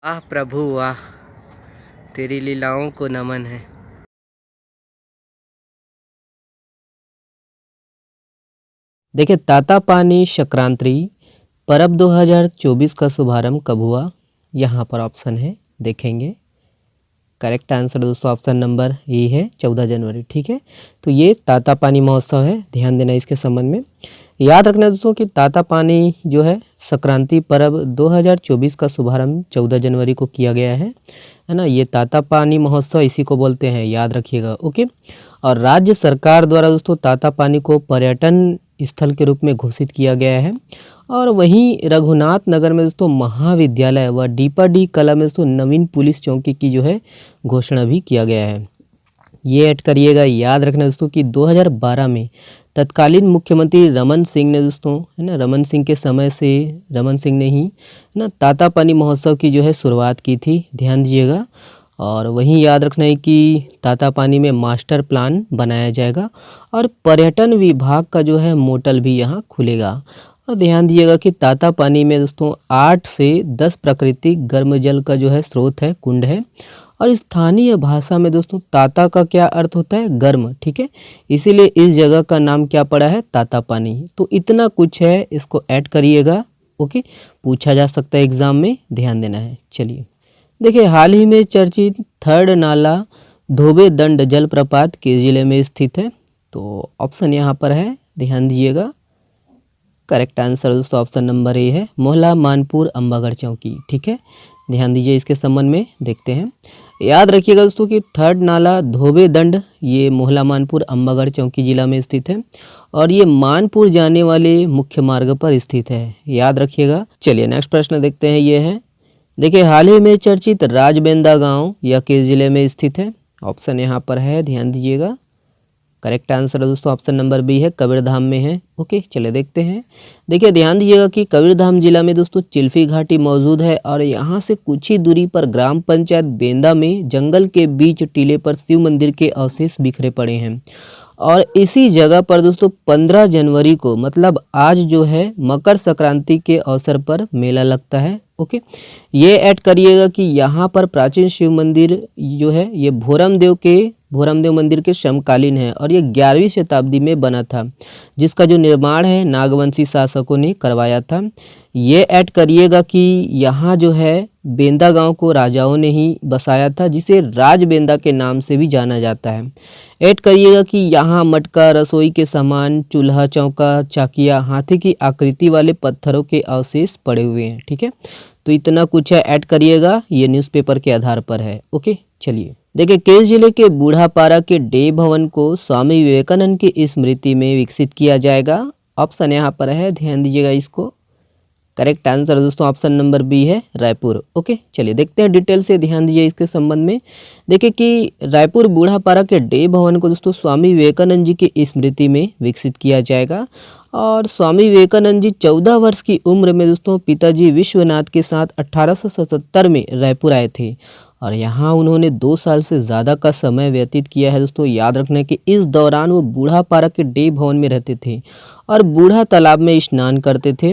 वाह प्रभु वाह, तेरी लीलाओं को नमन है। देखिए, तातापानी संक्रांति पर्व 2024 का शुभारंभ कब हुआ? यहाँ पर ऑप्शन है, देखेंगे। करेक्ट आंसर दोस्तों ऑप्शन नंबर ए है 14 जनवरी। ठीक है, तो ये तातापानी महोत्सव है, ध्यान देना इसके संबंध में। याद रखना दोस्तों कि तातापानी जो है संक्रांति पर्व 2024 का शुभारंभ 14 जनवरी को किया गया है ना। ये तातापानी महोत्सव इसी को बोलते हैं, याद रखिएगा। ओके, और राज्य सरकार द्वारा दोस्तों तातापानी को पर्यटन स्थल के रूप में घोषित किया गया है। और वहीं रघुनाथ नगर में दोस्तों महाविद्यालय व डीपाडी कला में दोस्तों नवीन पुलिस चौकी की जो है घोषणा भी किया गया है। ये ऐड करिएगा। याद रखना दोस्तों कि 2012 में तत्कालीन मुख्यमंत्री रमन सिंह ने दोस्तों है ना, रमन सिंह के समय से रमन सिंह ने ही है ना तातापानी महोत्सव की जो है शुरुआत की थी, ध्यान दीजिएगा। और वहीं याद रखना है कि तातापानी में मास्टर प्लान बनाया जाएगा और पर्यटन विभाग का जो है मोटल भी यहाँ खुलेगा। और ध्यान दीजिएगा कि तातापानी में दोस्तों 8 से 10 प्राकृतिक गर्म जल का जो है स्रोत है, कुंड है। और स्थानीय भाषा में दोस्तों ताता का क्या अर्थ होता है? गर्म। ठीक है, इसीलिए इस जगह का नाम क्या पड़ा है? तातापानी। तो इतना कुछ है, इसको ऐड करिएगा। ओके, पूछा जा सकता है एग्जाम में, ध्यान देना है। चलिए देखिए, हाल ही में चर्चित थर्ड नाला धोबे दंड जलप्रपात किस जिले में स्थित है? तो ऑप्शन यहाँ पर है, ध्यान दीजिएगा। करेक्ट आंसर दोस्तों ऑप्शन नंबर ए है, मोहला मानपुर अम्बागढ़ चौकी। ठीक है, ध्यान दीजिए इसके संबंध में, देखते हैं। याद रखिएगा दोस्तों कि थर्ड नाला धोबे दंड ये मोहला मानपुर अम्बागढ़ चौकी जिला में स्थित है और ये मानपुर जाने वाले मुख्य मार्ग पर स्थित है, याद रखिएगा। चलिए नेक्स्ट प्रश्न देखते हैं, ये है देखिए, हाल ही में चर्चित राजबेंदा गांव यह किस जिले में स्थित है? ऑप्शन यहाँ पर है, ध्यान दीजिएगा। करेक्ट आंसर दोस्तों ऑप्शन नंबर बी है, कबीरधाम में है। ओके, चलिए देखते हैं। देखिए, ध्यान दीजिएगा कि कबीरधाम जिला में दोस्तों चिल्फी घाटी मौजूद है और यहाँ से कुछ ही दूरी पर ग्राम पंचायत बेंदा में जंगल के बीच टीले पर शिव मंदिर के अवशेष बिखरे पड़े हैं। और इसी जगह पर दोस्तों 15 जनवरी को मतलब आज जो है मकर संक्रांति के अवसर पर मेला लगता है। ओके, ये ऐड करिएगा कि यहाँ पर प्राचीन शिव मंदिर जो है ये भोरमदेव मंदिर के समकालीन है और ये 11वीं शताब्दी में बना था, जिसका जो निर्माण है नागवंशी शासकों ने करवाया था। ये ऐड करिएगा कि यहाँ जो है बेंदा गांव को राजाओं ने ही बसाया था, जिसे राजबेंदा के नाम से भी जाना जाता है। ऐड करिएगा कि यहाँ मटका, रसोई के सामान, चूल्हा, चौका, चाकिया, हाथी की आकृति वाले पत्थरों के अवशेष पड़े हुए हैं। ठीक है, तो इतना कुछ है, ऐड करिएगा, ये न्यूज़पेपर के आधार पर है। ओके, चलिए देखिए, किस जिले के बूढ़ापारा के डे भवन को स्वामी विवेकानंद की स्मृति में विकसित किया जाएगा? ऑप्शन यहाँ पर है, ध्यान दीजिएगा इसको। करेक्ट आंसर दोस्तों ऑप्शन नंबर बी है, रायपुर। ओके, चलिए देखते हैं डिटेल से, ध्यान दीजिए इसके संबंध में। देखिए कि रायपुर बूढ़ापारा के डे भवन को दोस्तों स्वामी विवेकानंद जी की स्मृति में विकसित किया जाएगा। और स्वामी विवेकानंद जी 14 वर्ष की उम्र में दोस्तों पिताजी विश्वनाथ के साथ 1877 में रायपुर आए थे और यहाँ उन्होंने 2 साल से ज़्यादा का समय व्यतीत किया है दोस्तों। याद रखना कि इस दौरान वो बूढ़ापारा के डे भवन में रहते थे और बूढ़ा तालाब में स्नान करते थे।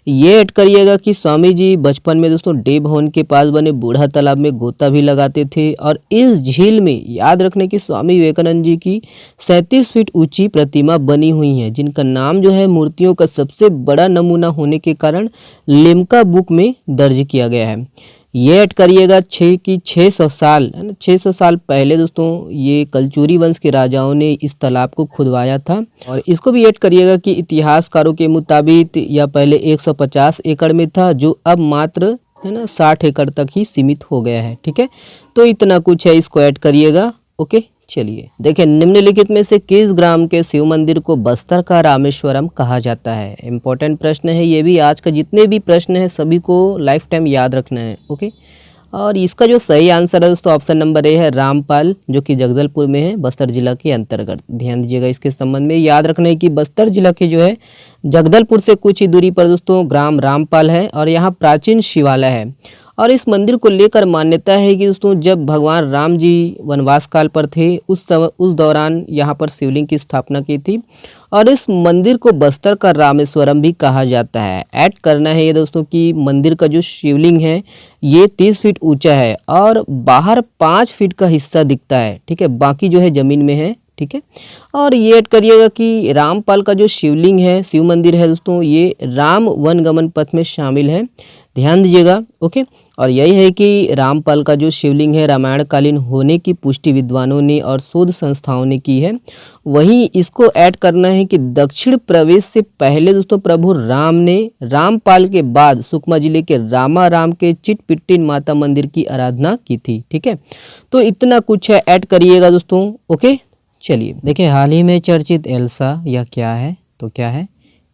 ये ऐड करिएगा कि स्वामी जी बचपन में दोस्तों डे भवन के पास बने बूढ़ा तालाब में गोता भी लगाते थे। और इस झील में याद रखने कि स्वामी विवेकानंद जी की 37 फीट ऊंची प्रतिमा बनी हुई है, जिनका नाम जो है मूर्तियों का सबसे बड़ा नमूना होने के कारण लिम्का बुक में दर्ज किया गया है। ये ऐड करिएगा 600 साल है ना, 600 साल पहले दोस्तों ये कलचुरी वंश के राजाओं ने इस तालाब को खुदवाया था। और इसको भी ऐड करिएगा कि इतिहासकारों के मुताबिक यह पहले 150 एकड़ में था, जो अब मात्र है ना 60 एकड़ तक ही सीमित हो गया है। ठीक है, तो इतना कुछ है, इसको ऐड करिएगा। ओके, चलिए देखिए, निम्नलिखित में से किस ग्राम के शिव मंदिर को बस्तर का रामेश्वरम कहा जाता है? इंपॉर्टेंट प्रश्न है ये भी, आज का जितने भी प्रश्न है सभी को लाइफ टाइम याद रखना है। ओके, और इसका जो सही आंसर है दोस्तों ऑप्शन नंबर ए है, रामपाल, जो कि जगदलपुर में है, बस्तर जिला के अंतर्गत। ध्यान दीजिएगा इसके संबंध में। याद रखना है कि बस्तर जिला के जो है जगदलपुर से कुछ ही दूरी पर दोस्तों ग्राम रामपाल है और यहाँ प्राचीन शिवालय है। और इस मंदिर को लेकर मान्यता है कि दोस्तों जब भगवान राम जी वनवास काल पर थे उस दौरान यहाँ पर शिवलिंग की स्थापना की थी। और इस मंदिर को बस्तर का रामेश्वरम भी कहा जाता है। ऐड करना है ये दोस्तों कि मंदिर का जो शिवलिंग है ये 30 फीट ऊंचा है और बाहर 5 फीट का हिस्सा दिखता है, ठीक है, बाकी जो है ज़मीन में है, ठीक है। और ये ऐड करिएगा कि रामपाल का जो शिवलिंग है, शिव मंदिर है दोस्तों, ये राम वनगमन पथ में शामिल है, ध्यान दीजिएगा, ओके। और यही है कि रामपाल का जो शिवलिंग है रामायण कालीन होने की पुष्टि विद्वानों ने और शोध संस्थाओं ने की है। वहीं इसको ऐड करना है कि दक्षिण प्रवेश से पहले दोस्तों प्रभु राम ने रामपाल के बाद सुकमा जिले के रामाराम के चिटपिट्टिन माता मंदिर की आराधना की थी, ठीक है। तो इतना कुछ है, ऐड करिएगा दोस्तों, ओके। चलिए देखिए, हाल ही में चर्चित एल्सा यह क्या है, तो क्या है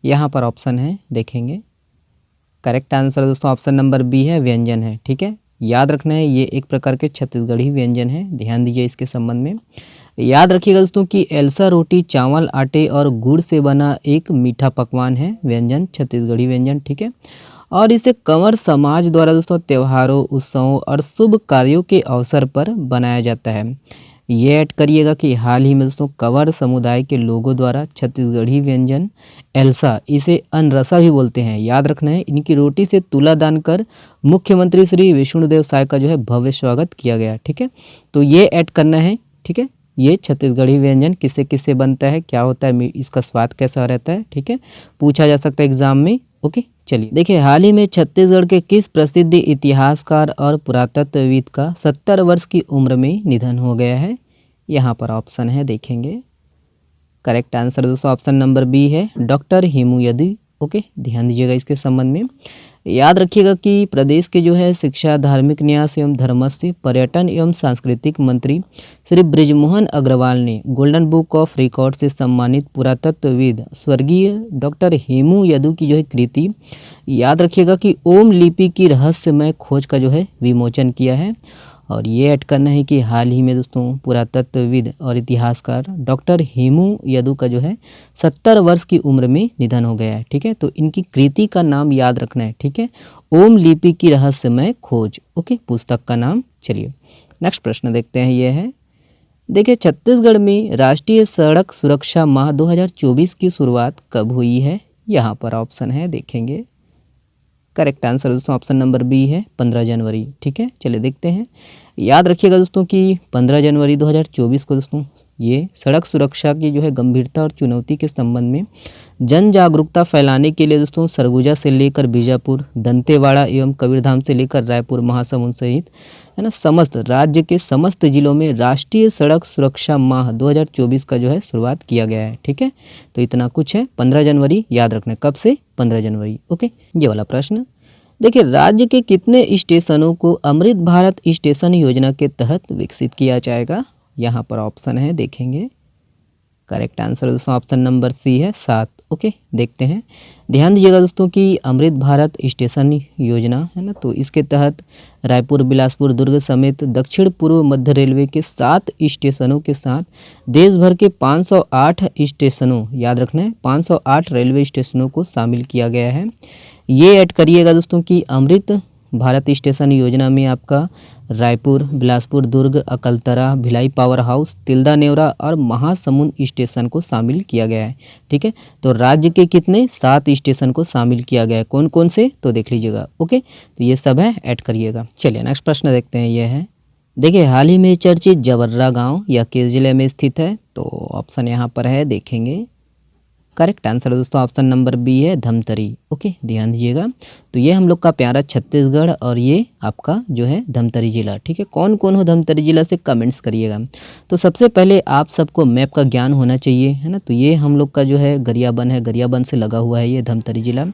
यहाँ पर ऑप्शन है, देखेंगे। करेक्ट आंसर दोस्तों ऑप्शन नंबर बी है, व्यंजन है, ठीक है। याद रखना है ये एक प्रकार के छत्तीसगढ़ी व्यंजन है, ध्यान दीजिए इसके संबंध में। याद रखिएगा दोस्तों कि एल्सा रोटी चावल आटे और गुड़ से बना एक मीठा पकवान है, व्यंजन छत्तीसगढ़ी व्यंजन, ठीक है। और इसे कंवर समाज द्वारा दोस्तों त्योहारों उत्सवों और शुभ कार्यों के अवसर पर बनाया जाता है। ये ऐड करिएगा कि हाल ही में दोस्तों कंवर समुदाय के लोगों द्वारा छत्तीसगढ़ी व्यंजन एल्सा, इसे अनरसा भी बोलते हैं, याद रखना है, इनकी रोटी से तुला दान कर मुख्यमंत्री श्री विष्णुदेव साय का जो है भव्य स्वागत किया गया, ठीक है। तो ये ऐड करना है, ठीक है। ये छत्तीसगढ़ी व्यंजन किससे किससे बनता है, क्या होता है, इसका स्वाद कैसा रहता है, ठीक है, पूछा जा सकता है एग्जाम में, ओके। चलिए देखिए, हाल ही में छत्तीसगढ़ के किस प्रसिद्ध इतिहासकार और पुरातत्वविद का 70 वर्ष की उम्र में निधन हो गया है, यहाँ पर ऑप्शन है, देखेंगे। करेक्ट आंसर दोस्तों ऑप्शन नंबर बी है, डॉक्टर हेमू यदु, ओके। ध्यान दीजिएगा इसके संबंध में। याद रखिएगा कि प्रदेश के जो है शिक्षा धार्मिक न्यास एवं धर्मस्व पर्यटन एवं सांस्कृतिक मंत्री श्री बृजमोहन अग्रवाल ने गोल्डन बुक ऑफ रिकॉर्ड से सम्मानित पुरातत्वविद स्वर्गीय डॉक्टर हेमू यदु की जो है कृति, याद रखिएगा कि ओम लिपि की रहस्यमय खोज का जो है विमोचन किया है। और ये ऐड करना है कि हाल ही में दोस्तों पुरातत्वविद और इतिहासकार डॉक्टर हेमू यदु का जो है 70 वर्ष की उम्र में निधन हो गया है, ठीक है। तो इनकी कृति का नाम याद रखना है, ठीक है, ओम लिपि की रहस्यमय खोज, ओके, पुस्तक का नाम। चलिए नेक्स्ट प्रश्न देखते हैं, ये है, देखिए छत्तीसगढ़ में राष्ट्रीय सड़क सुरक्षा माह 2024 की शुरुआत कब हुई है, यहाँ पर ऑप्शन है, देखेंगे। करेक्ट आंसर दोस्तों ऑप्शन नंबर बी है, 15 जनवरी, ठीक है। चलिए देखते हैं। याद रखिएगा दोस्तों कि 15 जनवरी 2024 को दोस्तों ये सड़क सुरक्षा की जो है गंभीरता और चुनौती के संबंध में जन जागरूकता फैलाने के लिए दोस्तों सरगुजा से लेकर बीजापुर, दंतेवाड़ा एवं कबीरधाम से लेकर रायपुर महासमुंद सहित है ना समस्त राज्य के समस्त जिलों में राष्ट्रीय सड़क सुरक्षा माह 2024 का जो है शुरुआत किया गया है, ठीक है। तो इतना कुछ है, 15 जनवरी याद रखना, कब से, 15 जनवरी, ओके। ये वाला प्रश्न देखिए, राज्य के कितने स्टेशनों को अमृत भारत स्टेशन योजना के तहत विकसित किया जाएगा, यहाँ पर ऑप्शन है, देखेंगे। करेक्ट आंसर दोस्तों ऑप्शन नंबर सी है, 7, ओके। देखते हैं, ध्यान दीजिएगा दोस्तों कि अमृत भारत स्टेशन योजना है ना, तो इसके तहत रायपुर, बिलासपुर, दुर्ग समेत दक्षिण पूर्व मध्य रेलवे के 7 स्टेशनों के साथ देश भर के 508 स्टेशनों, याद रखना है 508 रेलवे स्टेशनों को शामिल किया गया है। ये ऐड करिएगा दोस्तों कि अमृत भारत स्टेशन योजना में आपका रायपुर, बिलासपुर, दुर्ग, अकलतरा, भिलाई पावर हाउस, तिल्दा नेवरा और महासमुंद स्टेशन को शामिल किया गया है, ठीक है। तो राज्य के कितने 7 स्टेशन को शामिल किया गया है, कौन कौन से, तो देख लीजिएगा, ओके। तो ये सब है, ऐड करिएगा। चलिए नेक्स्ट प्रश्न देखते हैं, ये है, देखिए हाल ही में चर्चित जबर्रा गाँव यह किस जिले में स्थित है, तो ऑप्शन यहाँ पर है, देखेंगे। करेक्ट आंसर दोस्तों ऑप्शन नंबर बी है, धमतरी, ओके। ध्यान दीजिएगा। तो ये हम लोग का प्यारा छत्तीसगढ़ और ये आपका जो है धमतरी जिला, ठीक है। कौन कौन हो धमतरी जिला से कमेंट्स करिएगा। तो सबसे पहले आप सबको मैप का ज्ञान होना चाहिए, है ना। तो ये हम लोग का जो है गरियाबंद है, गरियाबंद से लगा हुआ है ये धमतरी जिला,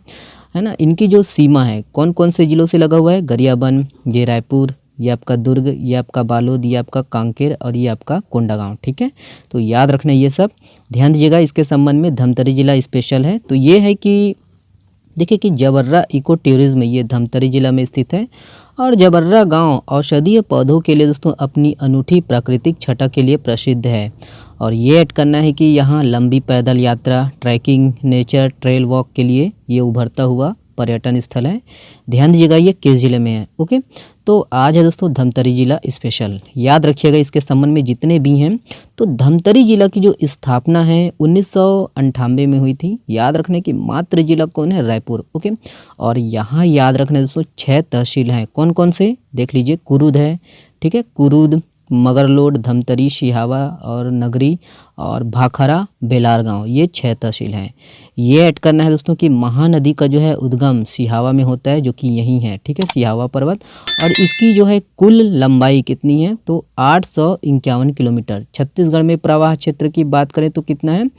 है ना। इनकी जो सीमा है कौन कौन से जिलों से लगा हुआ है, गरियाबंद, ये रायपुर, ये आपका दुर्ग, ये आपका बालोद, ये आपका कांकेर और ये आपका कोंडागांव, ठीक है। तो याद रखना ये सब, ध्यान दीजिएगा। इसके संबंध में धमतरी जिला स्पेशल है। तो ये है कि देखिए कि जबर्रा इको टूरिज्म ये धमतरी जिला में स्थित है और जबर्रा गांव औषधीय पौधों के लिए दोस्तों अपनी अनूठी प्राकृतिक छटा के लिए प्रसिद्ध है। और ये ऐड करना है कि यहाँ लंबी पैदल यात्रा, ट्रैकिंग, नेचर ट्रेल वॉक के लिए ये उभरता हुआ पर्यटन स्थल है। ध्यान दीजिएगा ये किस जिले में है। ओके, तो आज है दोस्तों धमतरी जिला स्पेशल। याद रखिएगा इसके संबंध में जितने भी हैं। तो धमतरी जिला की जो स्थापना है 1998 में हुई थी। याद रखने की मात्र जिला कौन है? रायपुर। ओके, और यहाँ याद रखने दोस्तों 6 तहसील हैं। कौन कौन से देख लीजिए, कुरुद है, ठीक है, कुरुद, मगरलोड, धमतरी, सिहावा और नगरी और भाखरा, बेलार गांव, ये 6 तहसील हैं। ये ऐड करना है दोस्तों कि महानदी का जो है उद्गम सिहावा में होता है, जो कि यहीं है, ठीक है, सिहावा पर्वत। और इसकी जो है कुल लंबाई कितनी है? तो 851 किलोमीटर। छत्तीसगढ़ में प्रवाह क्षेत्र की बात करें तो कितना है?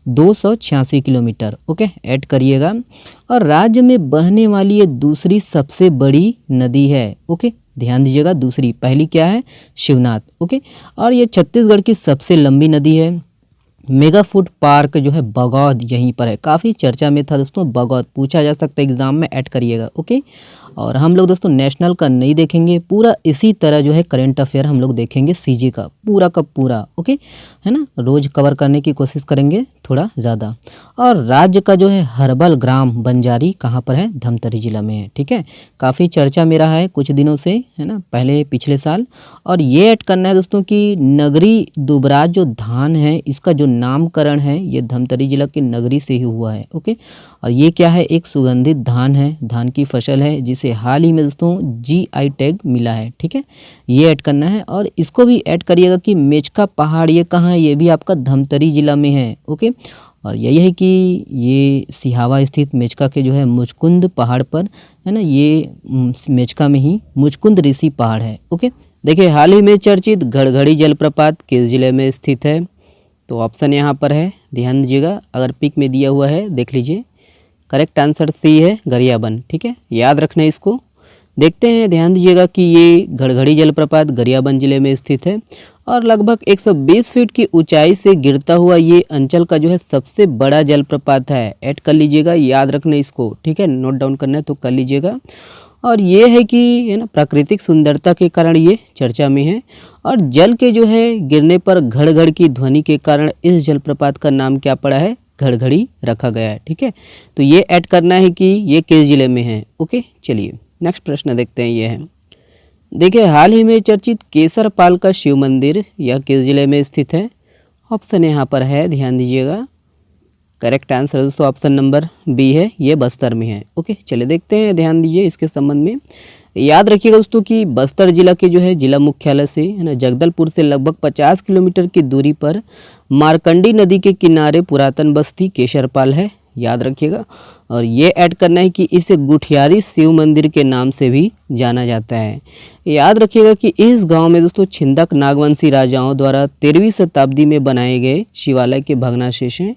286 किलोमीटर। ओके, ऐड करिएगा। और राज्य में बहने वाली ये दूसरी सबसे बड़ी नदी है। ओके, ध्यान दीजिएगा, दूसरी, पहली क्या है? शिवनाथ। ओके, और ये छत्तीसगढ़ की सबसे लंबी नदी है। मेगा फूड पार्क जो है बगौद यहीं पर है। काफ़ी चर्चा में था दोस्तों, बगौद पूछा जा सकता है एग्जाम में, ऐड करिएगा। ओके, और हम लोग दोस्तों नेशनल का नहीं देखेंगे, पूरा इसी तरह जो है करंट अफेयर हम लोग देखेंगे सीजी का पूरा का पूरा। ओके, है ना, रोज़ कवर करने की कोशिश करेंगे थोड़ा ज़्यादा। और राज्य का जो है हर्बल ग्राम बंजारी कहाँ पर है? धमतरी जिला में है। ठीक है, काफ़ी चर्चा में रहा है कुछ दिनों से, है ना, पहले पिछले साल। और ये ऐड करना है दोस्तों कि नगरी दुबराज जो धान है इसका जो नामकरण है ये धमतरी जिला के नगरी से ही हुआ है। ओके, और ये क्या है? एक सुगंधित धान है, धान की फसल है जिसे हाल ही में दोस्तों GI टैग मिला है। ठीक है, ये ऐड करना है। और इसको भी ऐड करिएगा कि मेचका पहाड़ ये कहाँ है? ये भी आपका धमतरी जिला में है। ओके, और यही है कि ये सिहावा स्थित मेचका के जो है मुचकुंद पहाड़ पर है ना, ये मेचका में ही मुचकुंद ऋषि पहाड़ है। ओके, देखिए हाल ही में चर्चित गड़गड़ी जलप्रपात किस जिले में स्थित है? तो ऑप्शन यहाँ पर है, ध्यान दीजिएगा, अगर पिक में दिया हुआ है देख लीजिए। करेक्ट आंसर सी है, गरियाबंद। ठीक है, याद रखना है इसको। देखते हैं, ध्यान दीजिएगा कि ये गड़गड़ी जलप्रपात गरियाबंद जिले में स्थित है और लगभग 120 फीट की ऊंचाई से गिरता हुआ ये अंचल का जो है सबसे बड़ा जलप्रपात है। ऐड कर लीजिएगा, याद रखना इसको। ठीक है, नोट डाउन करना है तो कर लीजिएगा। और ये है कि है ना, प्राकृतिक सुंदरता के कारण ये चर्चा में है। और जल के जो है गिरने पर घड़-घड़ की ध्वनि के कारण इस जलप्रपात का नाम क्या पड़ा है? घड़घड़ी रखा गया है। ठीक है, तो ये ऐड करना है कि ये किस जिले में है। ओके, चलिए नेक्स्ट प्रश्न देखते हैं। ये है, देखिए हाल ही में चर्चित केसरपाल का शिव मंदिर यह किस जिले में स्थित है? ऑप्शन यहाँ पर है, ध्यान दीजिएगा। करेक्ट आंसर दोस्तों ऑप्शन नंबर बी है, ये बस्तर में है। ओके, चलिए देखते हैं, ध्यान दीजिए इसके संबंध में। याद रखिएगा दोस्तों कि बस्तर जिला के जो है जिला मुख्यालय से है ना, जगदलपुर से लगभग 50 किलोमीटर की दूरी पर मारकंडी नदी के किनारे पुरातन बस्ती केसरपाल है। याद रखिएगा। और ये ऐड करना है कि इसे गुठियारी शिव मंदिर के नाम से भी जाना जाता है। याद रखिएगा कि इस गांव में दोस्तों छिंदक नागवंशी राजाओं द्वारा 13वीं शताब्दी में बनाए गए शिवालय के भग्नावशेष हैं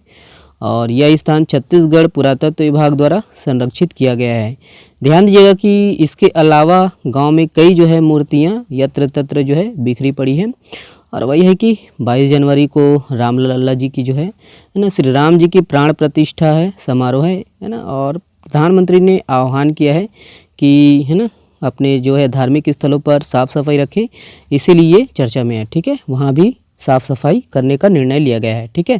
और यह स्थान छत्तीसगढ़ पुरातत्व विभाग द्वारा संरक्षित किया गया है। ध्यान दीजिएगा कि इसके अलावा गांव में कई जो है मूर्तियां यत्र तत्र जो है बिखरी पड़ी हैं। और वही है कि 22 जनवरी को रामलला जी की जो है ना, श्री राम जी की प्राण प्रतिष्ठा है, समारोह है ना। और प्रधानमंत्री ने आह्वान किया है कि है ना, अपने जो है धार्मिक स्थलों पर साफ सफाई रखें, इसीलिए चर्चा में है। ठीक है, वहाँ भी साफ सफाई करने का निर्णय लिया गया है। ठीक है,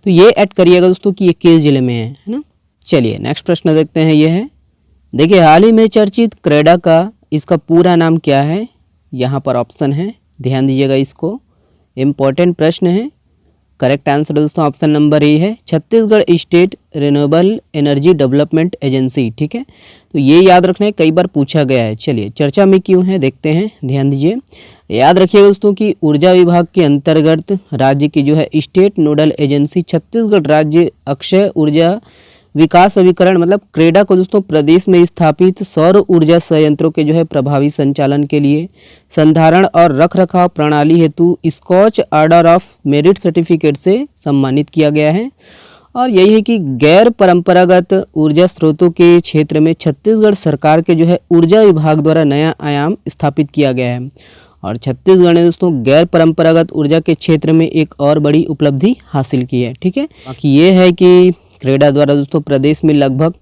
तो ये ऐड करिएगा दोस्तों कि ये किस जिले में है ना। चलिए नेक्स्ट प्रश्न देखते हैं। ये है, देखिए हाल ही में चर्चित क्रेडा का इसका पूरा नाम क्या है? यहाँ पर ऑप्शन है, ध्यान दीजिएगा इसको, इम्पॉर्टेंट प्रश्न है। करेक्ट आंसर दोस्तों ऑप्शन नंबर ए है, Chhattisgarh state renewable energy development agency. ठीक है, तो ये याद रखना है, कई बार पूछा गया है। चलिए चर्चा में क्यों है देखते हैं, ध्यान दीजिए। याद रखिएगा दोस्तों कि ऊर्जा विभाग के अंतर्गत राज्य की जो है स्टेट नोडल एजेंसी छत्तीसगढ़ राज्य अक्षय ऊर्जा विकास अभिकरण मतलब क्रेडा को दोस्तों प्रदेश में स्थापित सौर ऊर्जा संयंत्रों के जो है प्रभावी संचालन के लिए संधारण और रखरखाव प्रणाली हेतु Skoch order of merit certificate से सम्मानित किया गया है। और यही है कि गैर परंपरागत ऊर्जा स्रोतों के क्षेत्र में छत्तीसगढ़ सरकार के जो है ऊर्जा विभाग द्वारा नया आयाम स्थापित किया गया है। और छत्तीसगढ़ ने दोस्तों गैर परंपरागत ऊर्जा के क्षेत्र में एक और बड़ी उपलब्धि हासिल की है। ठीक है, बाकी ये है कि क्रेडा द्वारा दोस्तों प्रदेश में लगभग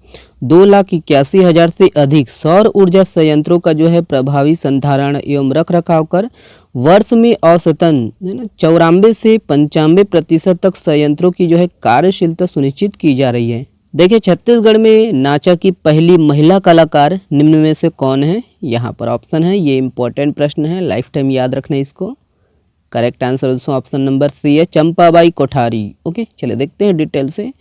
2,81,000 से अधिक सौर ऊर्जा संयंत्रों का जो है प्रभावी संधारण एवं रखरखाव कर वर्ष में औसतन 94 से 95% तक संयंत्रों की जो है कार्यशीलता सुनिश्चित की जा रही है। देखिए छत्तीसगढ़ में नाचा की पहली महिला कलाकार निम्न में से कौन है? यहाँ पर ऑप्शन है, ये इंपॉर्टेंट प्रश्न है, लाइफ टाइम याद रखना इसको। करेक्ट आंसर दोस्तों ऑप्शन नंबर सी है, चंपाबाई कोठारी। ओके, चलिए देखते हैं डिटेल से।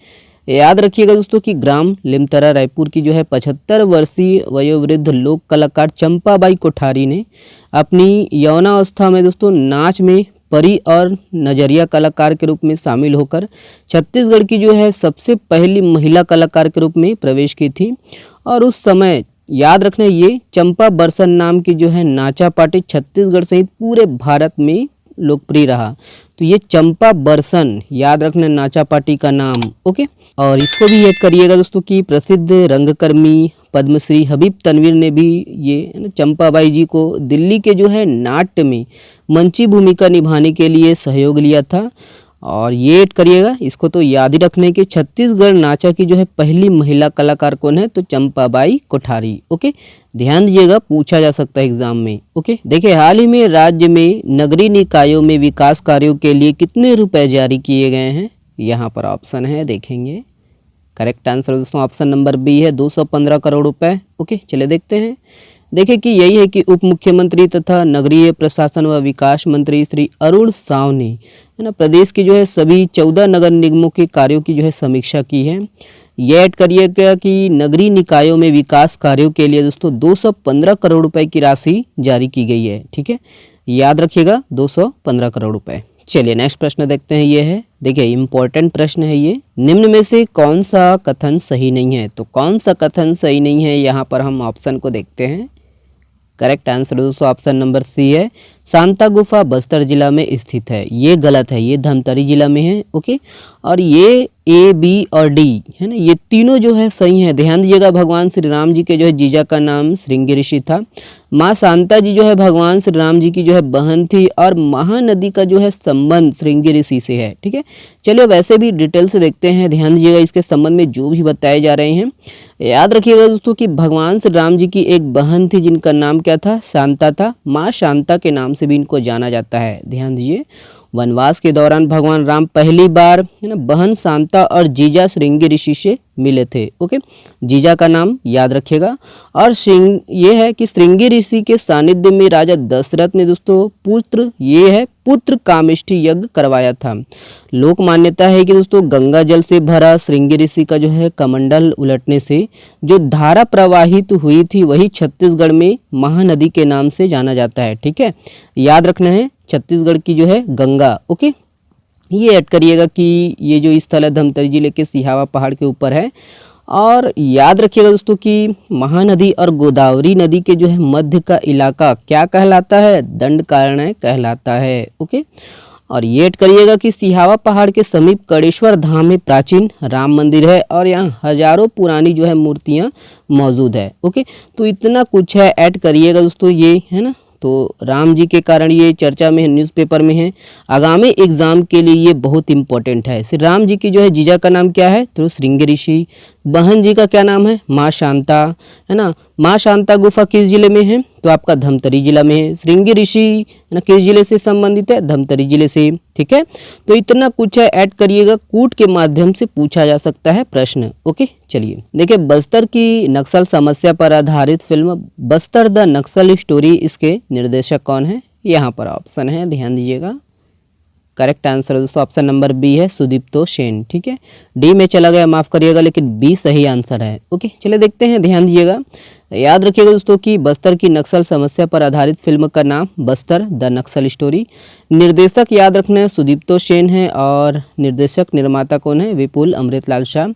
याद रखिएगा दोस्तों कि ग्राम लिमतरा रायपुर की जो है 75 वर्षीय वयोवृद्ध लोक कलाकार चंपाबाई कोठारी ने अपनी यौनावस्था में दोस्तों नाच में परी और नजरिया कलाकार के रूप में शामिल होकर छत्तीसगढ़ की जो है सबसे पहली महिला कलाकार के रूप में प्रवेश की थी। और उस समय याद रखना, ये चंपा बरसन नाम की जो है नाचा पार्टी छत्तीसगढ़ सहित पूरे भारत में लोकप्रिय रहा। तो ये चंपा बरसन याद रखना नाचा पार्टी का नाम। ओके, और इसको भी याद करिएगा दोस्तों कि प्रसिद्ध रंगकर्मी पद्मश्री हबीब तनवीर ने भी ये चंपाबाई जी को दिल्ली के जो है नाट्य में मंची भूमिका निभाने के लिए सहयोग लिया था। और ये ऐड करिएगा, इसको तो याद ही रखने के छत्तीसगढ़ नाचा की जो है पहली महिला कलाकार कौन है? तो चंपाबाई कोठारी। ओके, ध्यान दीजिएगा, पूछा जा सकता है एग्जाम में। ओके, देखिए हाल ही में राज्य में नगरीय निकायों में विकास कार्यों के लिए कितने रुपए जारी किए गए हैं? यहाँ पर ऑप्शन है, देखेंगे। करेक्ट आंसर दोस्तों ऑप्शन नंबर बी है, 215 करोड़ रुपए। ओके, चलिए देखते हैं। देखिए कि यही है कि उप मुख्यमंत्री तथा नगरीय प्रशासन व विकास मंत्री श्री अरुण साव ने है ना प्रदेश की जो है सभी 14 नगर निगमों के कार्यों की जो है समीक्षा की है। ये ऐड करिएगा कि नगरीय निकायों में विकास कार्यों के लिए दोस्तों 215 करोड़ रुपए की राशि जारी की गई है। ठीक है, याद रखिएगा 215 करोड़ रुपए। चलिए नेक्स्ट प्रश्न देखते हैं। ये है, देखिए इंपॉर्टेंट प्रश्न है ये, निम्न में से कौन सा कथन सही नहीं है? तो कौन सा कथन सही नहीं है, यहाँ पर हम ऑप्शन को देखते हैं। करेक्ट आंसर दोस्तों ऑप्शन नंबर सी है, सांता गुफा बस्तर जिला में स्थित है। ये गलत है, ये धमतरी जिला में है। ओके, और ये ए बी और डी है ना, ये तीनों जो है सही है। ध्यान दीजिएगा, भगवान श्री राम जी के जो है जीजा का नाम श्रृंगी ऋषि था। माँ शांता जी जो है भगवान श्री राम जी की जो है बहन थी, और महानदी का जो है संबंध श्रृंगी ऋषि से है। ठीक है, चलिए वैसे भी डिटेल से देखते हैं। ध्यान दीजिएगा, इसके संबंध में जो भी बताए जा रहे हैं याद रखिएगा दोस्तों कि भगवान श्री राम जी की एक बहन थी जिनका नाम क्या था? शांता था। माँ शांता के नाम से भी इनको जाना जाता है। ध्यान दीजिए, वनवास के दौरान भगवान राम पहली बार है ना बहन शांता और जीजा श्रृंगी ऋषि से मिले थे। ओके, जीजा का नाम याद रखिएगा। और ये है कि श्रृंगी ऋषि के सानिध्य में राजा दशरथ ने दोस्तों पुत्र कामेष्ठी यज्ञ करवाया था। लोक मान्यता है कि दोस्तों गंगा जल से भरा श्रृंगी ऋषि का जो है कमंडल उलटने से जो धारा प्रवाहित हुई थी वही छत्तीसगढ़ में महानदी के नाम से जाना जाता है। ठीक है, याद रखना है छत्तीसगढ़ की जो है गंगा। ओके, ये ऐड करिएगा कि ये जो स्थल है धमतरी जिले के सिहावा पहाड़ के ऊपर है। और याद रखिएगा दोस्तों कि महानदी और गोदावरी नदी के जो है मध्य का इलाका क्या कहलाता है? दंडकारण्य कहलाता है। ओके, और ये ऐड करिएगा कि सिहावा पहाड़ के समीप कड़ेश्वर धाम में प्राचीन राम मंदिर है और यहाँ हजारों पुरानी जो है मूर्तियाँ मौजूद है। ओके, तो इतना कुछ है, ऐड करिएगा दोस्तों ये है ना। तो राम जी के कारण ये चर्चा में है, न्यूज़पेपर में है। आगामी एग्जाम के लिए ये बहुत इंपॉर्टेंट है। श्री राम जी की जो है जीजा का नाम क्या है? तो श्रृंगी ऋषि। बहन जी का क्या नाम है? माँ शांता, है ना। माँ शांता गुफा किस जिले में है? तो आपका धमतरी जिला में है। श्रृंगी ऋषि है ना किस जिले से संबंधित है? धमतरी जिले से। ठीक है, तो इतना कुछ है, ऐड करिएगा, कूट के माध्यम से पूछा जा सकता है प्रश्न। ओके, चलिए देखिए, बस्तर की नक्सल समस्या पर आधारित film Bastar the Naxal story, इसके निर्देशक कौन है? यहाँ पर ऑप्शन है, ध्यान दीजिएगा। करेक्ट आंसर दोस्तों ऑप्शन नंबर बी है, सुदीप्तो सेन। ठीक है, डी में चला गया, माफ करिएगा, लेकिन बी सही आंसर है। ओके, चलिए देखते हैं, ध्यान दीजिएगा। याद रखिएगा दोस्तों कि बस्तर की नक्सल समस्या पर आधारित फिल्म का नाम बस्तर द नक्सल स्टोरी। निर्देशक याद रखना है सुदीप्तो सेन है, और निर्देशक निर्माता कौन है? विपुल अमृतलाल शाह।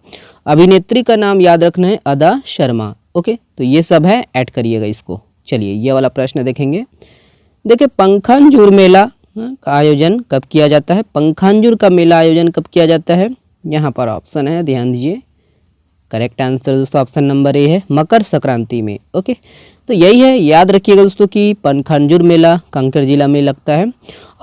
अभिनेत्री का नाम याद रखना है अदा शर्मा। ओके, तो ये सब है, ऐड करिएगा इसको। चलिए ये वाला प्रश्न देखेंगे। देखिए, पंखानजोर मेला का आयोजन कब किया जाता है? पंखानजोर का मेला आयोजन कब किया जाता है? यहाँ पर ऑप्शन है, ध्यान दीजिए। करेक्ट आंसर दोस्तों ऑप्शन नंबर ए है, मकर संक्रांति में। ओके, तो यही है, याद रखिएगा दोस्तों कि पंखानजोर मेला कांकेर जिला में लगता है,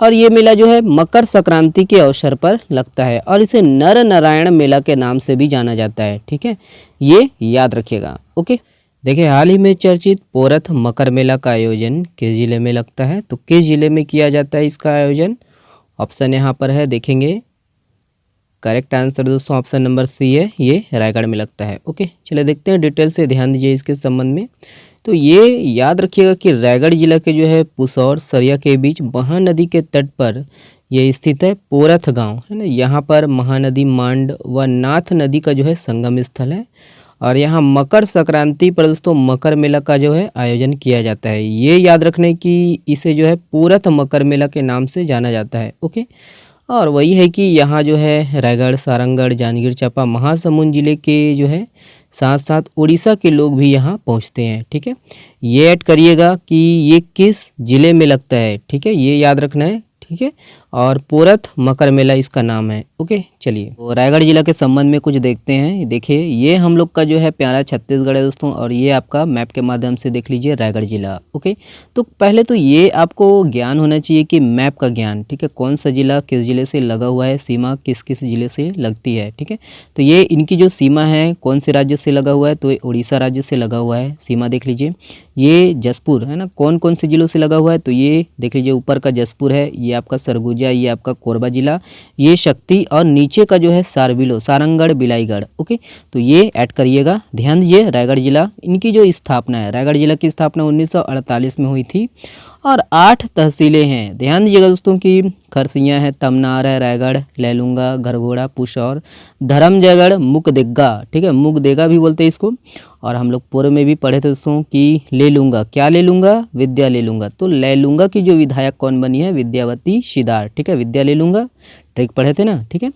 और ये मेला जो है मकर संक्रांति के अवसर पर लगता है, और इसे नर नारायण मेला के नाम से भी जाना जाता है। ठीक है, ये याद रखिएगा। ओके, देखिए हाल ही में चर्चित पोरथ मकर मेला का आयोजन किस जिले में लगता है? तो किस जिले में किया जाता है इसका आयोजन? ऑप्शन यहाँ पर है, देखेंगे। करेक्ट आंसर दोस्तों ऑप्शन नंबर सी है, ये रायगढ़ में लगता है। ओके, चलिए देखते हैं डिटेल से, ध्यान दीजिए इसके संबंध में। तो ये याद रखिएगा कि रायगढ़ जिला के जो है पुसौर सरिया के बीच महानदी के तट पर ये स्थित है पोरथ गांव, है ना। यहाँ पर महानदी मांड व नाथ नदी का जो है संगम स्थल है और यहाँ मकर संक्रांति पर दोस्तों मकर मेला का जो है आयोजन किया जाता है। ये याद रखने की इसे जो है पोरथ मकर मेला के नाम से जाना जाता है। ओके, और वही है कि यहाँ जो है रायगढ़, सारंगढ़, जांजगीर चांपा, महासमुंद जिले के जो है साथ साथ उड़ीसा के लोग भी यहाँ पहुँचते हैं। ठीक है, ये ऐड करिएगा कि ये किस जिले में लगता है। ठीक है, ये याद रखना है। ठीक है, और पोरथ मकर मेला इसका नाम है। ओके, चलिए तो रायगढ़ जिला के संबंध में कुछ देखते हैं। देखिए ये हम लोग का जो है प्यारा छत्तीसगढ़ है दोस्तों, और ये आपका मैप के माध्यम से देख लीजिए रायगढ़ जिला। ओके, तो पहले तो ये आपको ज्ञान होना चाहिए कि मैप का ज्ञान। ठीक है, कौन सा जिला किस जिले से लगा हुआ है, सीमा किस किस जिले से लगती है। ठीक है, तो ये इनकी जो सीमा है कौन से राज्य से लगा हुआ है, तो ये उड़ीसा राज्य से लगा हुआ है। सीमा देख लीजिए, ये जसपुर है ना, कौन कौन से जिलों से लगा हुआ है, तो ये देख लीजिए ऊपर का जसपुर है, ये आपका सरगुजा, ये आपका कोरबा जिला, ये शक्ति, और नीचे का जो है सारबिलो, सारंगढ़, बिलाईगढ़। ओके, तो ये ऐड करिएगा। ध्यान दीजिए रायगढ़ जिला, इनकी जो स्थापना है, रायगढ़ जिला की स्थापना 1948 में हुई थी और 8 तहसीलें हैं। ध्यान दीजिएगा दोस्तों कि खरसिया है, तमनार है, रायगढ़, लैलूंगा, घरघोड़ा, पुशौर, धर्मजयगढ़, मुकदेगा। ठीक है, मुकदेगा भी बोलते हैं इसको। और हम लोग पूर्व में भी पढ़े थे दोस्तों कि ले लूँगा, क्या ले लूँगा, विद्या ले लूँगा। तो लैलूंगा की जो विधायक कौन बनी है, विद्यावती शिदार। ठीक है, विद्या ले लूँगा ट्रिक पढ़े थे ना। ठीक है,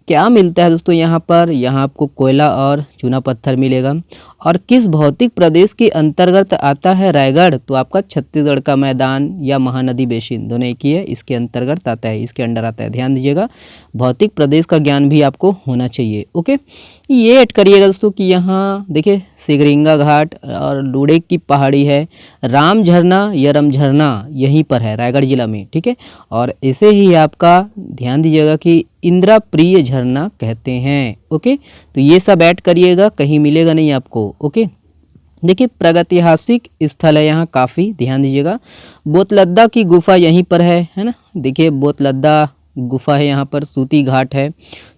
क्या मिलता है दोस्तों यहाँ पर, यहाँ आपको कोयला और चूना पत्थर मिलेगा। और किस भौतिक प्रदेश के अंतर्गत आता है रायगढ़, तो आपका छत्तीसगढ़ का मैदान या महानदी बेसिन, दोनों एक ही है, इसके अंतर्गत आता है, इसके अंडर आता है। ध्यान दीजिएगा, भौतिक प्रदेश का ज्ञान भी आपको होना चाहिए। ओके, ये ऐड करिएगा दोस्तों कि यहाँ देखिए सिगरिंगा घाट और लूड़े की पहाड़ी है, राम झरना या रम झरना यहीं पर है रायगढ़ जिला में। ठीक है, और ऐसे ही आपका ध्यान दीजिएगा कि इंदिरा प्रिय झरना कहते हैं। ओके, तो ये सब ऐड करिएगा, कहीं मिलेगा नहीं आपको। ओके, देखिए प्रागैतिहासिक स्थल है यहाँ काफ़ी, ध्यान दीजिएगा। बोतलद्दा की गुफा यहीं पर है ना। देखिए बोतलद्दा गुफा है यहाँ पर, सूती घाट है,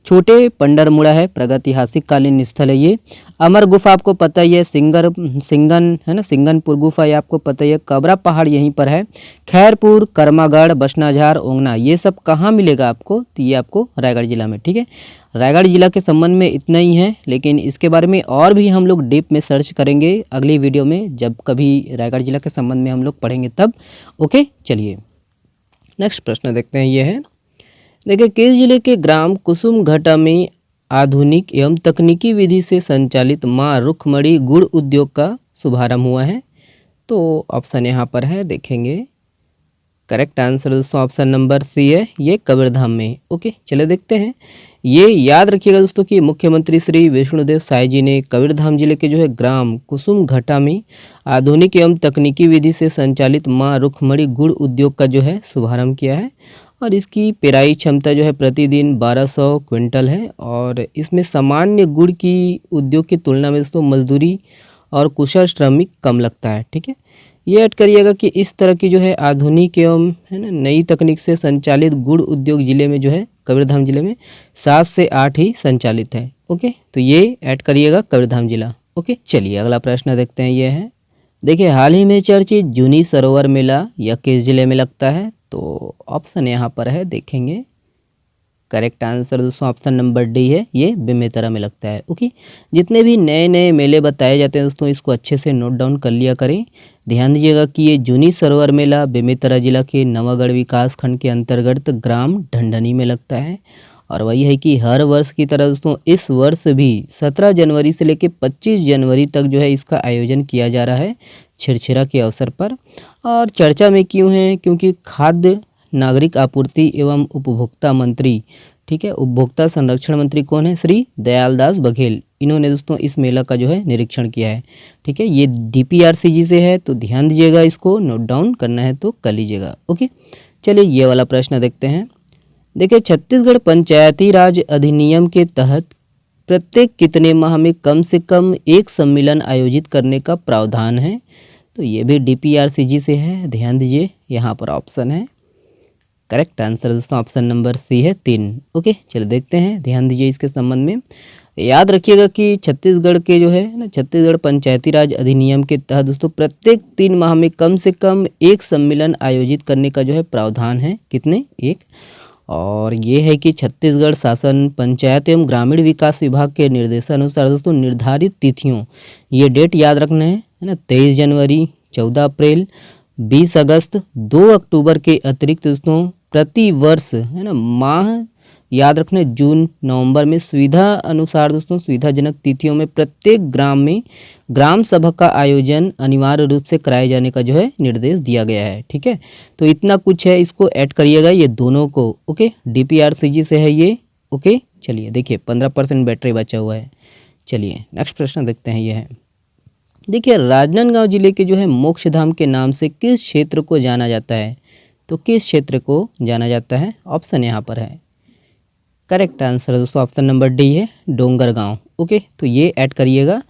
छोटे पंडरमुड़ा है, प्रागैतिहासिक कालीन स्थल है ये। अमर गुफा आपको पता ही है, सिंगन है ना, सिंगनपुर गुफा ये आपको पता ही है। कबरा पहाड़ यहीं पर है। खैरपुर, कर्मागढ़, बसनाझार, ओंगना, ये सब कहाँ मिलेगा आपको, तो ये आपको रायगढ़ जिला में। ठीक है, रायगढ़ जिला के संबंध में इतना ही है, लेकिन इसके बारे में और भी हम लोग डीप में सर्च करेंगे अगली वीडियो में, जब कभी रायगढ़ जिला के संबंध में हम लोग पढ़ेंगे तब। ओके, चलिए नेक्स्ट प्रश्न देखते हैं। ये है, देखिए किस जिले के ग्राम कुसुमघट्टा में आधुनिक एवं तकनीकी विधि से संचालित माँ रुक्मणी गुड़ उद्योग का शुभारंभ हुआ है, तो ऑप्शन यहाँ पर है, देखेंगे। करेक्ट आंसर दोस्तों ऑप्शन नंबर सी है, ये कबीरधाम में। ओके, चले देखते हैं। ये याद रखिएगा दोस्तों कि मुख्यमंत्री श्री विष्णुदेव साय जी ने कबीरधाम जिले के जो है ग्राम कुसुमघट्टा में आधुनिक एवं तकनीकी विधि से संचालित माँ रुक्मणी गुड़ उद्योग का जो है शुभारंभ किया है। और इसकी पेराई क्षमता जो है प्रतिदिन 1200 क्विंटल है, और इसमें सामान्य गुड़ की उद्योग की तुलना में दोस्तों मजदूरी और कुशल श्रमिक कम लगता है। ठीक है, ये ऐड करिएगा कि इस तरह की जो है आधुनिक एवं है ना नई तकनीक से संचालित गुड़ उद्योग जिले में जो है कबीरधाम जिले में 7 से 8 ही संचालित है। ओके, तो ये ऐड करिएगा कबीरधाम जिला। ओके, चलिए अगला प्रश्न देखते हैं। ये है, देखिए हाल ही में चर्चित जूनी सरोवर मेला यह किस जिले में लगता है, तो ऑप्शन यहाँ पर है, देखेंगे। करेक्ट आंसर दोस्तों ऑप्शन नंबर डी है, ये बेमेतरा में लगता है। ओके, जितने भी नए नए मेले बताए जाते हैं दोस्तों, इसको अच्छे से नोट डाउन कर लिया करें। ध्यान दीजिएगा कि ये जूनी सरोवर मेला बेमेतरा जिला के नवागढ़ विकास खंड के अंतर्गत ग्राम ढंढनी में लगता है। और वही है कि हर वर्ष की तरह दोस्तों इस वर्ष भी 17 जनवरी से लेकर 25 जनवरी तक जो है इसका आयोजन किया जा रहा है छिरछिरा के अवसर पर। और चर्चा में क्यों है, क्योंकि खाद्य नागरिक आपूर्ति एवं उपभोक्ता मंत्री, ठीक है, उपभोक्ता संरक्षण मंत्री कौन है, श्री दयालदास बघेल, इन्होंने दोस्तों इस मेला का जो है निरीक्षण किया है। ठीक है, ये DPRCG से है, तो ध्यान दीजिएगा, इसको नोट डाउन करना है तो कर लीजिएगा। ओके, चलिए ये वाला प्रश्न देखते हैं। देखिए छत्तीसगढ़ पंचायती राज अधिनियम के तहत प्रत्येक कितने माह में कम से कम एक सम्मेलन आयोजित करने का प्रावधान है, तो ये भी DPRCG से है। ध्यान दीजिए, यहाँ पर ऑप्शन है। करेक्ट आंसर दोस्तों ऑप्शन नंबर सी है 3। ओके, चलिए देखते हैं, ध्यान दीजिए इसके संबंध में। याद रखिएगा कि छत्तीसगढ़ के जो है ना, छत्तीसगढ़ पंचायती राज अधिनियम के तहत दोस्तों प्रत्येक 3 माह में कम से कम एक सम्मेलन आयोजित करने का जो है प्रावधान है। कितने? एक। और ये है कि छत्तीसगढ़ शासन पंचायत एवं ग्रामीण विकास विभाग के निर्देशानुसार दोस्तों निर्धारित तिथियों, ये डेट याद रखना है ना, 23 जनवरी, 14 अप्रैल, 20 अगस्त, 2 अक्टूबर के अतिरिक्त दोस्तों प्रति वर्ष है ना माह याद रखने जून नवंबर में सुविधा अनुसार दोस्तों सुविधाजनक तिथियों में प्रत्येक ग्राम में ग्राम सभा का आयोजन अनिवार्य रूप से कराए जाने का जो है निर्देश दिया गया है। ठीक है, तो इतना कुछ है, इसको ऐड करिएगा ये दोनों को। ओके, DPRCG से है ये। ओके, चलिए देखिए 15% बैटरी बचा हुआ है। चलिए नेक्स्ट प्रश्न देखते हैं। ये है, देखिए राजनांदगांव जिले के जो है मोक्षधाम के नाम से किस क्षेत्र को जाना जाता है? तो किस क्षेत्र को जाना जाता है? ऑप्शन यहाँ पर है। करेक्ट आंसर दोस्तों ऑप्शन नंबर डी है, डोंगरगांव। ओके, तो ये ऐड करिएगा।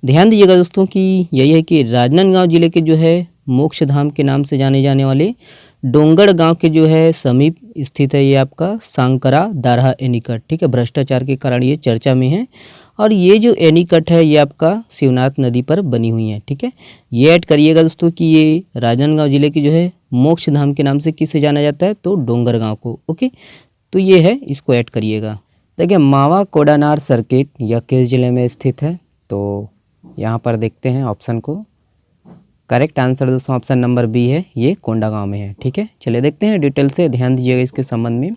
ध्यान दीजिएगा दोस्तों कि यही है कि राजनांदगांव जिले के जो है मोक्षधाम के नाम से जाने जाने वाले डोंगरगांव के जो है समीप स्थित है ये आपका सांकरा दारहा एनीकट। ठीक है, भ्रष्टाचार के कारण ये चर्चा में है। और ये जो एनीकट है ये आपका शिवनाथ नदी पर बनी हुई है। ठीक है, ये ऐड करिएगा दोस्तों कि ये राजनांदगांव जिले की जो है मोक्षधाम के नाम से किसे जाना जाता है? तो डोंगरगांव को। ओके, तो ये है, इसको ऐड करिएगा। देखिए मावा कोडानार सर्किट यह किस जिले में स्थित है? तो यहाँ पर देखते हैं ऑप्शन को। करेक्ट आंसर दोस्तों ऑप्शन नंबर बी है, ये कोंडागांव में है। ठीक है, चलिए देखते हैं डिटेल से, ध्यान दीजिएगा इसके संबंध में।